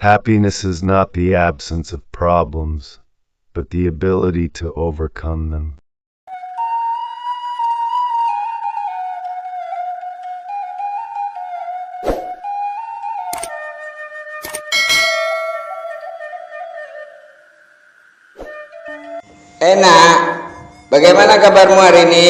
Happiness is not the absence of problems, but the ability to overcome them. Enak, bagaimana kabarmu hari ini?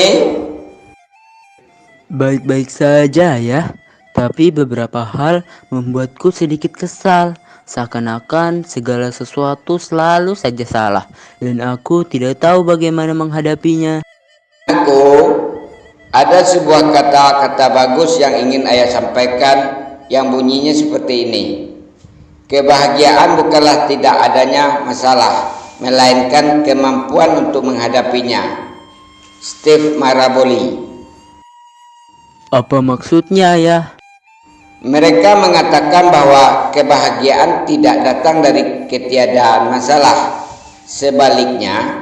Baik-baik saja ya, tapi beberapa hal membuatku sedikit kesal. Seakan-akan segala sesuatu selalu saja salah, dan aku tidak tahu bagaimana menghadapinya. Aku ada sebuah kata-kata bagus yang ingin ayah sampaikan yang bunyinya seperti ini. Kebahagiaan bukanlah tidak adanya masalah, melainkan kemampuan untuk menghadapinya. Steve Maraboli. Apa maksudnya ya? Mereka mengatakan bahwa kebahagiaan tidak datang dari ketiadaan masalah. Sebaliknya,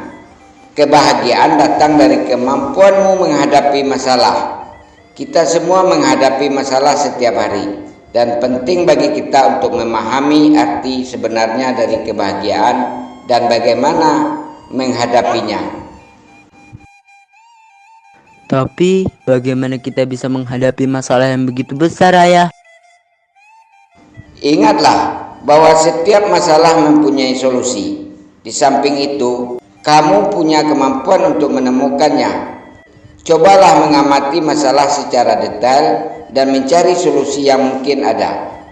kebahagiaan datang dari kemampuanmu menghadapi masalah. Kita semua menghadapi masalah setiap hari, dan penting bagi kita untuk memahami arti sebenarnya dari kebahagiaan dan bagaimana menghadapinya. Tapi bagaimana kita bisa menghadapi masalah yang begitu besar, ayah? Ingatlah bahwa setiap masalah mempunyai solusi. Di samping itu, kamu punya kemampuan untuk menemukannya. Cobalah mengamati masalah secara detail dan mencari solusi yang mungkin ada.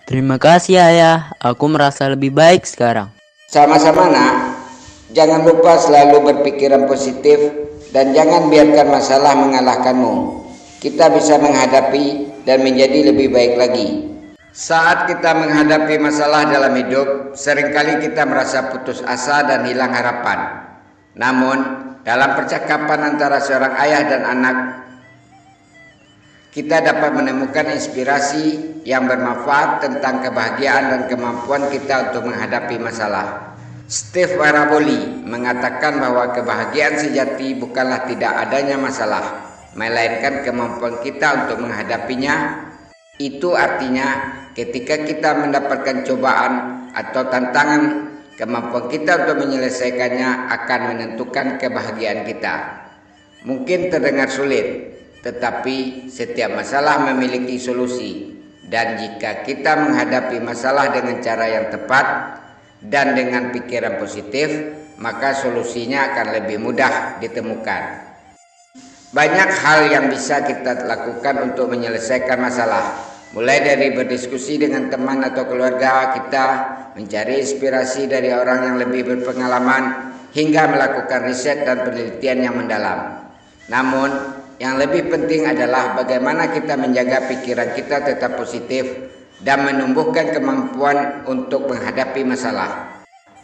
Terima kasih ayah, aku merasa lebih baik sekarang. Sama-sama nak, jangan lupa selalu berpikiran positif dan jangan biarkan masalah mengalahkanmu. Kita bisa menghadapi dan menjadi lebih baik lagi. Saat kita menghadapi masalah dalam hidup, seringkali kita merasa putus asa dan hilang harapan. Namun, dalam percakapan antara seorang ayah dan anak, kita dapat menemukan inspirasi yang bermanfaat tentang kebahagiaan dan kemampuan kita untuk menghadapi masalah. Steve Maraboli mengatakan bahwa kebahagiaan sejati bukanlah tidak adanya masalah, melainkan kemampuan kita untuk menghadapinya. Itu artinya ketika kita mendapatkan cobaan atau tantangan, kemampuan kita untuk menyelesaikannya akan menentukan kebahagiaan kita. Mungkin terdengar sulit, tetapi setiap masalah memiliki solusi, dan jika kita menghadapi masalah dengan cara yang tepat dan dengan pikiran positif, maka solusinya akan lebih mudah ditemukan. Banyak hal yang bisa kita lakukan untuk menyelesaikan masalah, mulai dari berdiskusi dengan teman atau keluarga kita, mencari inspirasi dari orang yang lebih berpengalaman, hingga melakukan riset dan penelitian yang mendalam. Namun, yang lebih penting adalah bagaimana kita menjaga pikiran kita tetap positif dan menumbuhkan kemampuan untuk menghadapi masalah.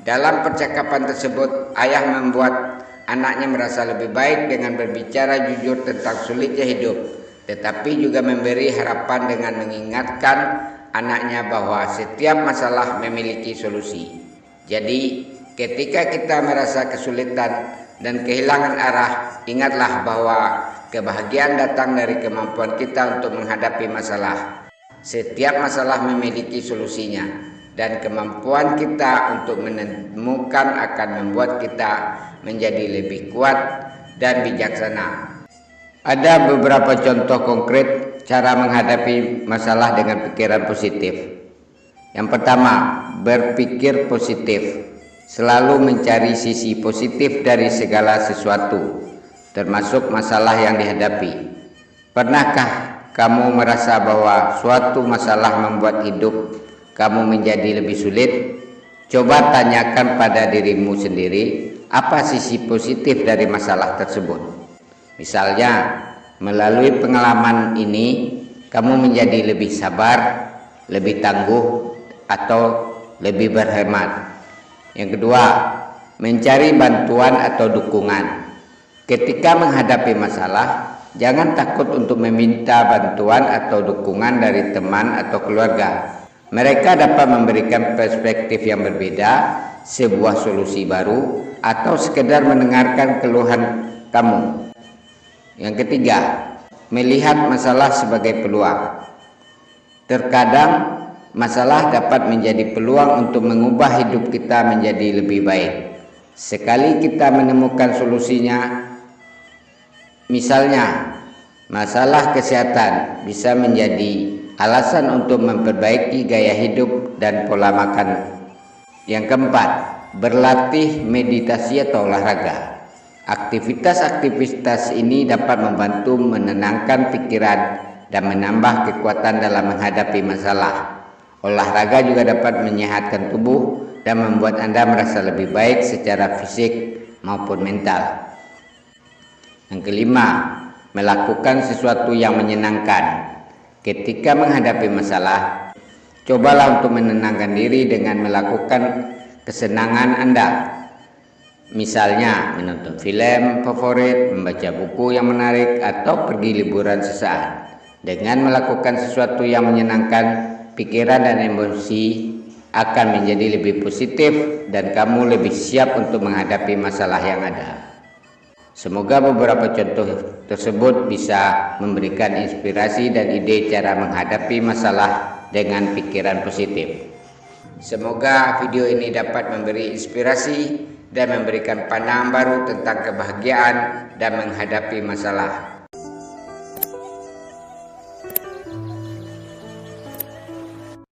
Dalam percakapan tersebut, ayah membuat anaknya merasa lebih baik dengan berbicara jujur tentang sulitnya hidup, tetapi juga memberi harapan dengan mengingatkan anaknya bahwa setiap masalah memiliki solusi. Jadi, ketika kita merasa kesulitan dan kehilangan arah, ingatlah bahwa kebahagiaan datang dari kemampuan kita untuk menghadapi masalah. Setiap masalah memiliki solusinya, dan kemampuan kita untuk menemukan akan membuat kita menjadi lebih kuat dan bijaksana. Ada beberapa contoh konkret cara menghadapi masalah dengan pikiran positif. Yang pertama, berpikir positif. Selalu mencari sisi positif dari segala sesuatu, termasuk masalah yang dihadapi. Pernahkah kamu merasa bahwa suatu masalah membuat hidup kamu menjadi lebih sulit? Coba tanyakan pada dirimu sendiri, apa sisi positif dari masalah tersebut? Misalnya, melalui pengalaman ini, kamu menjadi lebih sabar, lebih tangguh, atau lebih berhemat. Yang kedua, mencari bantuan atau dukungan. Ketika menghadapi masalah, jangan takut untuk meminta bantuan atau dukungan dari teman atau keluarga. Mereka dapat memberikan perspektif yang berbeda, sebuah solusi baru, atau sekedar mendengarkan keluhan kamu. Yang ketiga, melihat masalah sebagai peluang. Terkadang Masalah dapat menjadi peluang untuk mengubah hidup kita menjadi lebih baik. Sekali kita menemukan solusinya, misalnya masalah kesehatan, bisa menjadi alasan untuk memperbaiki gaya hidup dan pola makan. Yang keempat, berlatih meditasi atau olahraga. Aktivitas-aktivitas ini dapat membantu menenangkan pikiran dan menambah kekuatan dalam menghadapi masalah. Olahraga juga dapat menyehatkan tubuh dan membuat Anda merasa lebih baik secara fisik maupun mental. Yang kelima, melakukan sesuatu yang menyenangkan. Ketika menghadapi masalah, cobalah untuk menenangkan diri dengan melakukan kesenangan Anda. Misalnya menonton film favorit, membaca buku yang menarik, atau pergi liburan sesaat. Dengan melakukan sesuatu yang menyenangkan, pikiran dan emosi akan menjadi lebih positif dan kamu lebih siap untuk menghadapi masalah yang ada. Semoga beberapa contoh tersebut bisa memberikan inspirasi dan ide cara menghadapi masalah dengan pikiran positif. Semoga video ini dapat memberi inspirasi dan memberikan pandangan baru tentang kebahagiaan dan menghadapi masalah.